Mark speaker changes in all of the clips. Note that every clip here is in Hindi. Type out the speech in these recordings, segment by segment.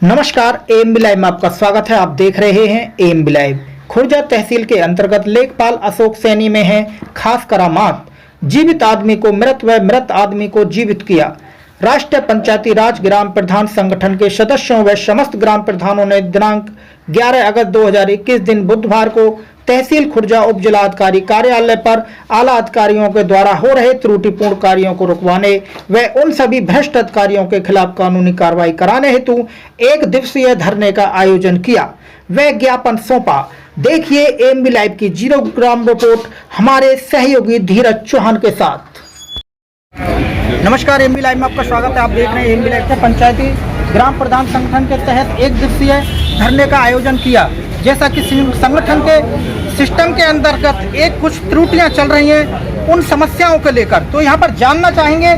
Speaker 1: नमस्कार, एएमबी लाइव में आपका स्वागत है। आप देख रहे हैं एएमबी लाइव। खुर्जा तहसील के अंतर्गत लेखपाल अशोक सैनी में है खास करामात। जीवित आदमी को मृत व मृत आदमी को जीवित किया। राष्ट्रीय पंचायती राज ग्राम प्रधान संगठन के सदस्यों व समस्त ग्राम प्रधानों ने दिनांक 11 अगस्त 2021 दिन बुधवार को तहसील खुर्जा उप जिलाधिकारी कार्यालय पर आला अधिकारियों के द्वारा हो रहे त्रुटिपूर्ण कार्यों को रुकवाने व उन सभी भ्रष्ट अधिकारियों के खिलाफ कानूनी कार्रवाई कराने हेतु एक दिवसीय धरने का आयोजन किया व ज्ञापन सौंपा। देखिए एएमबी लाइव की 0 ग्राम रिपोर्ट हमारे सहयोगी धीरज चौहान के साथ। नमस्कार, एएमबी लाइव में आपका स्वागत है। आप देख रहे हैं एएमबी लाइव के पंचायती ग्राम प्रधान संगठन के तहत एक दिवसीय धरने का आयोजन किया। जैसा कि संगठन के सिस्टम के अंतर्गत एक कुछ त्रुटियां चल रही हैं, उन समस्याओं को लेकर तो यहाँ पर जानना चाहेंगे।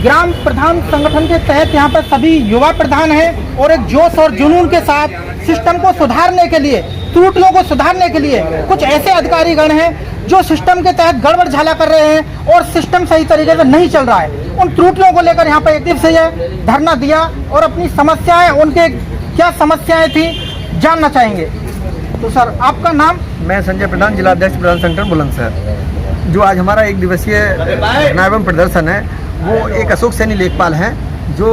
Speaker 1: ग्राम प्रधान संगठन के तहत यहाँ पर सभी युवा प्रधान हैं और एक जोश और जुनून के साथ सिस्टम को सुधारने के लिए, त्रुटियों को सुधारने के लिए कुछ ऐसे अधिकारी गण हैं जो सिस्टम के तहत गड़बड़ झाला कर रहे हैं और सिस्टम सही तरीके से नहीं चल रहा है। उन त्रुटियों को लेकर यहाँ पर एक दिवसीय धरना दिया और अपनी समस्याएं, उनके क्या समस्याएं थी, जानना चाहेंगे। तो सर, आपका नाम?
Speaker 2: मैं संजय प्रधान, जिला अध्यक्ष प्रधान संगठन बुलंदशहर। जो आज हमारा एक दिवसीय धरना एवं प्रदर्शन है, वो एक अशोक सैनी लेखपाल हैं जो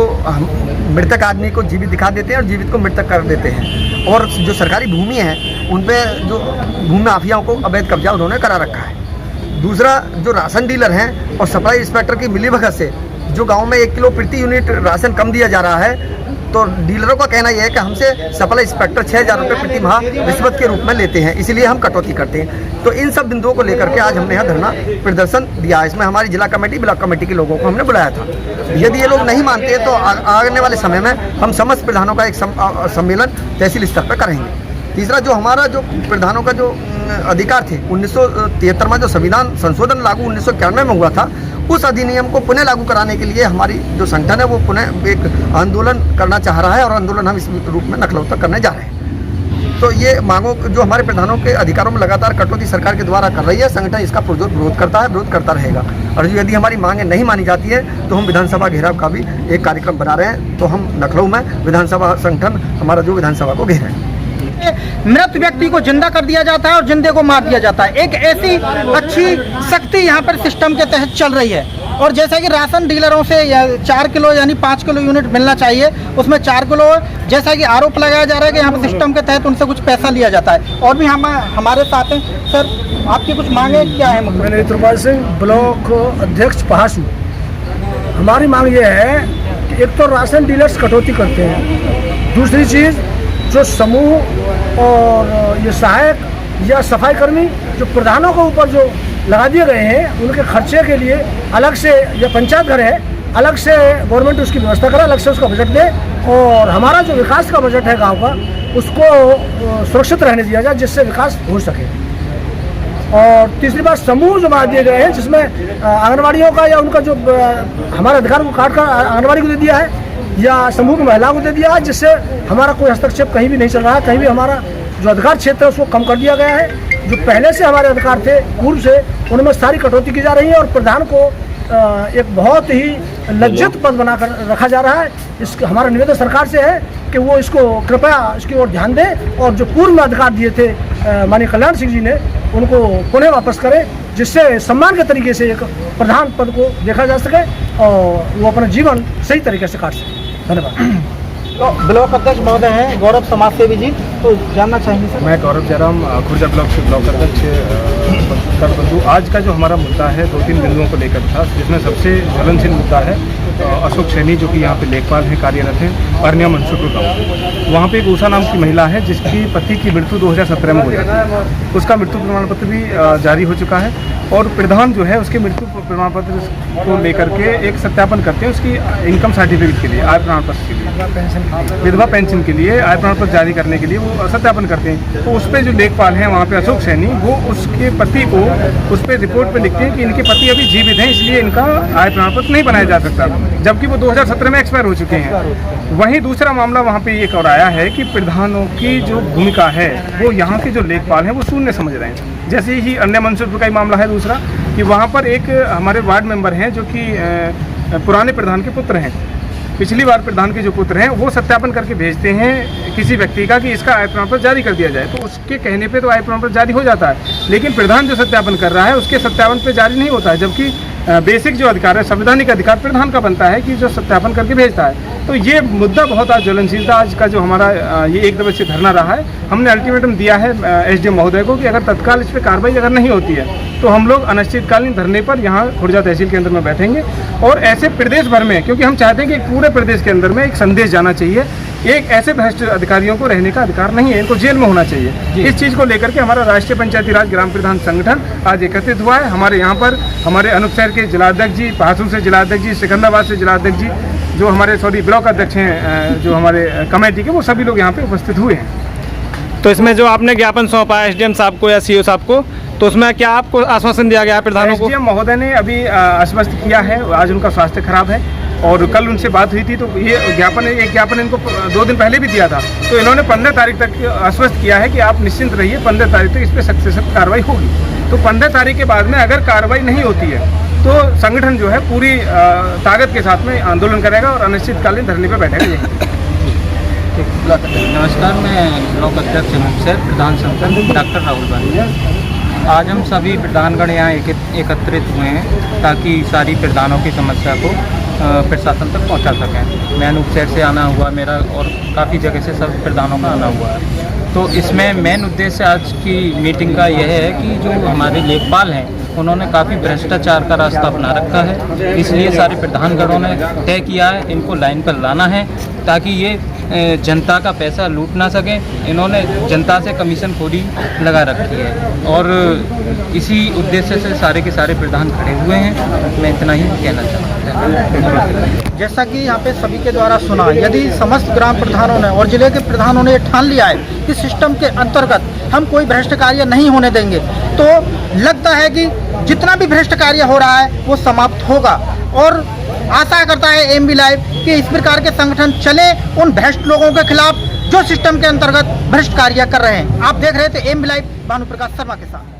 Speaker 2: मृतक आदमी को जीवित दिखा देते हैं और जीवित को मृतक कर देते हैं। और जो सरकारी भूमि है उन पे जो भूमि माफियाओं को अवैध कब्जा उन्होंने करा रखा है। दूसरा, जो राशन डीलर हैं और सप्लाई इंस्पेक्टर की मिलीभगत से जो गाँव में 1 किलो प्रति यूनिट राशन कम दिया जा रहा है, तो डीलरों का कहना यह है कि हमसे सप्लाई इंस्पेक्टर 6,000 रुपये प्रति माह रिश्वत के रूप में लेते हैं, इसलिए हम कटौती करते हैं। तो इन सब बिंदुओं को लेकर के आज हमने यहाँ धरना प्रदर्शन दिया है। इसमें हमारी जिला कमेटी, ब्लॉक कमेटी के लोगों को हमने बुलाया था। यदि ये लोग नहीं मानते तो आने वाले समय में हम समस्त प्रधानों का एक सम्मेलन तहसील स्तर पर करेंगे। तीसरा, जो हमारा जो प्रधानों का जो अधिकार थे, 1973 में जो संविधान संशोधन लागू 1991 में हुआ था, उस अधिनियम को पुनः लागू कराने के लिए हमारी जो संगठन है वो पुनः एक आंदोलन करना चाह रहा है और आंदोलन हम इस रूप में नकलौ तक करने जा रहे हैं। तो ये मांगों जो हमारे प्रधानों के अधिकारों में लगातार कटौती सरकार के द्वारा कर रही है, संगठन इसका पुरजोर विरोध करता है, विरोध करता रहेगा। और यदि हमारी मांगें नहीं मानी जाती है तो हम विधानसभा घेराव का भी एक कार्यक्रम बना रहे हैं। तो हम लखनऊ में विधानसभा संगठन हमारा जो विधानसभा को घेर रहे हैं।
Speaker 1: मृत व्यक्ति को जिंदा कर दिया जाता है और जिंदे को मार दिया जाता है। एक ऐसी अच्छी सख्ती यहाँ पर सिस्टम के तहत चल रही है। और जैसा कि राशन डीलरों से 4 किलो यानी 5 किलो यूनिट मिलना चाहिए, उसमें 4 किलो, जैसा कि आरोप लगाया जा रहा है कि यहाँ पर सिस्टम के तहत उनसे कुछ पैसा लिया जाता है। और भी हम हमारे साथ हैं। सर, आपकी कुछ मांगे क्या है?
Speaker 3: मैं नेत्रपाल सिंह, ब्लॉक अध्यक्ष पहासू। हमारी मांग ये है कि एक तो राशन डीलर्स कटौती करते हैं, दूसरी चीज़ जो समूह और ये सहायक या सफाई कर्मी जो प्रधानों के ऊपर जो लगा दिए गए हैं, उनके खर्चे के लिए अलग से, या पंचायत घर है, अलग से गवर्नमेंट उसकी व्यवस्था करे, अलग से उसका बजट दे। और हमारा जो विकास का बजट है गांव का, उसको सुरक्षित रहने दिया जाए जिससे विकास हो सके। और तीसरी बात, समूह जो बना दिए गए हैं जिसमें आंगनबाड़ियों का या उनका जो हमारा अधिकार को काट कर आंगनबाड़ी को दे दिया है या समूह की महिलाओं को दे दिया है, जिससे हमारा कोई हस्तक्षेप कहीं भी नहीं चल रहा है। कहीं भी हमारा जो अधिकार क्षेत्र है उसको कम कर दिया गया है। जो पहले से हमारे अधिकार थे पूर्व से, उनमें सारी कटौती की जा रही है और प्रधान को एक बहुत ही लज्जित पद बनाकर रखा जा रहा है। इसका हमारा निवेदन सरकार से है कि वो इसको कृपया इसकी ओर ध्यान दें और जो पूर्व में अधिकार दिए थे माननीय कल्याण सिंह जी ने, उनको पुनः वापस करें, जिससे सम्मान के तरीके से एक प्रधान पद को देखा जा सके और वो अपना जीवन सही तरीके से काट सके। धन्यवाद।
Speaker 1: तो ब्लॉक अध्यक्ष महोदय हैं गौरव समाजसेवी जी, तो जानना चाहेंगे सर।
Speaker 4: मैं गौरव जयराम, खुर्जा ब्लॉक से ब्लॉक अध्यक्ष बंधु। आज का जो हमारा मुद्दा है 2-3 बिंदुओं को लेकर था, जिसमें सबसे ज्वलनशील मुद्दा है अशोक सैनी, जो कि यहाँ पे लेखपाल हैं, कार्यरत हैं अरनिया मंसूरपुर गाँव। वहाँ पे एक उषा नाम की महिला है जिसकी पति की मृत्यु 2017 में हुई है। उसका मृत्यु प्रमाण पत्र भी जारी हो चुका है और प्रधान जो है उसके मृत्यु प्रमाण पत्र को लेकर के एक सत्यापन करते हैं उसकी इनकम सर्टिफिकेट के लिए, आय प्रमाण पत्र के लिए, विधवा पेंशन के लिए आय प्रमाण पत्र जारी करने के लिए वो सत्यापन करते हैं। तो उस पर जो लेखपाल हैं वहाँ पे अशोक सैनी, वो उसके पति को उस पर रिपोर्ट पे लिखते हैं कि इनके पति अभी जीवित हैं, इसलिए इनका आय प्रमाण पत्र नहीं बनाया जा सकता, जबकि वो 2017 में एक्सपायर हो चुके हैं। वहीं दूसरा मामला वहाँ पे एक और आया है कि प्रधानों की जो भूमिका है वो यहाँ के जो लेखपाल हैं वो शून्य समझ रहे हैं। जैसे ही अन्य मंसूरपुर का ही मामला है दूसरा, कि वहाँ पर एक हमारे वार्ड मेंबर हैं जो कि पुराने प्रधान के पुत्र हैं, पिछली बार प्रधान के जो पुत्र हैं वो सत्यापन करके भेजते हैं किसी व्यक्ति का कि इसका आय प्रमाण पत्र जारी कर दिया जाए, तो उसके कहने पे तो आय प्रमाण पत्र जारी हो जाता है, लेकिन प्रधान जो सत्यापन कर रहा है उसके सत्यापन पे जारी नहीं होता है, जबकि बेसिक जो अधिकार है, संवैधानिक अधिकार प्रधान का बनता है कि जो सत्यापन करके भेजता है। तो ये मुद्दा बहुत आज ज्वलनशील था। आज का जो हमारा ये 1 दिवसीय धरना रहा है, हमने अल्टीमेटम दिया है एसडीएम महोदय को कि अगर तत्काल इस पर कार्रवाई अगर नहीं होती है तो हम लोग अनिश्चितकालीन धरने पर यहाँ खुर्जा तहसील के अंदर में बैठेंगे। और ऐसे प्रदेश भर में, क्योंकि हम चाहते हैं कि पूरे प्रदेश के अंदर में एक संदेश जाना चाहिए, एक ऐसे भ्रष्ट अधिकारियों को रहने का अधिकार नहीं है, इनको जेल में होना चाहिए। इस चीज़ को लेकर के हमारा राष्ट्रीय पंचायती राज ग्राम प्रधान संगठन आज एकत्रित हुआ है। हमारे यहाँ पर हमारे अनूप शहर के जिलाध्यक्ष जी, पहासू से जिलाध्यक्ष जी, सिकंदराबाद से जिलाध्यक्ष जी, जो हमारे ब्लॉक अध्यक्ष हैं, जो हमारे कमेटी के, वो सभी लोग यहाँ पे उपस्थित हुए हैं।
Speaker 5: तो इसमें जो आपने ज्ञापन सौंपा है एसडीएम साहब को या सीओ साहब को, तो उसमें क्या आपको आश्वासन दिया गया है प्रधानों को?
Speaker 4: एसडीएम महोदय ने अभी आश्वस्त किया है, आज उनका स्वास्थ्य खराब है और कल उनसे बात हुई थी, तो ये एक ज्ञापन इनको 2 दिन पहले भी दिया था, तो इन्होंने 15 तारीख तक आश्वस्त किया है कि आप निश्चिंत रहिए, 15 तारीख तक इस पर सख्त से सख्त कार्रवाई होगी। तो 15 तारीख के बाद में अगर कार्रवाई नहीं होती है तो संगठन जो है पूरी ताकत के साथ में आंदोलन करेगा और अनिश्चितकालीन धरने पर बैठेगा।
Speaker 6: नमस्कार, मैं ब्लॉक अध्यक्ष से प्रधान संगठन डॉक्टर राहुल बानिया। आज हम सभी प्रधानगण यहाँ एकत्रित हुए हैं ताकि सारी प्रधानों की समस्या को प्रशासन तक पहुँचा सकें। मैं अनूप शहर से आना हुआ मेरा, और काफ़ी जगह से सब प्रधानों का आना हुआ है। तो इसमें मेन उद्देश्य आज की मीटिंग का यह है कि जो हमारे लेखपाल हैं उन्होंने काफ़ी भ्रष्टाचार का रास्ता अपना रखा है, इसलिए सारे प्रधानगणों ने तय किया है इनको लाइन पर लाना है ताकि ये जनता का पैसा लूट ना सकें। इन्होंने जनता से कमीशन खोरी लगा रखी है और इसी उद्देश्य से सारे के सारे प्रधान खड़े हुए हैं। मैं इतना ही कहना चाहता हूँ।
Speaker 1: जैसा कि यहाँ पे सभी के द्वारा सुना, यदि समस्त ग्राम प्रधानों ने और जिले के प्रधानों ने ठान लिया है कि सिस्टम के अंतर्गत हम कोई भ्रष्ट कार्य नहीं होने देंगे, तो लगता है कि जितना भी भ्रष्ट कार्य हो रहा है वो समाप्त होगा। और आशा करता है एएमबी लाइव कि इस प्रकार के संगठन चले उन भ्रष्ट लोगों के खिलाफ जो सिस्टम के अंतर्गत भ्रष्ट कार्य कर रहे हैं। आप देख रहे थे एएमबी लाइव भानु प्रकाश शर्मा के साथ।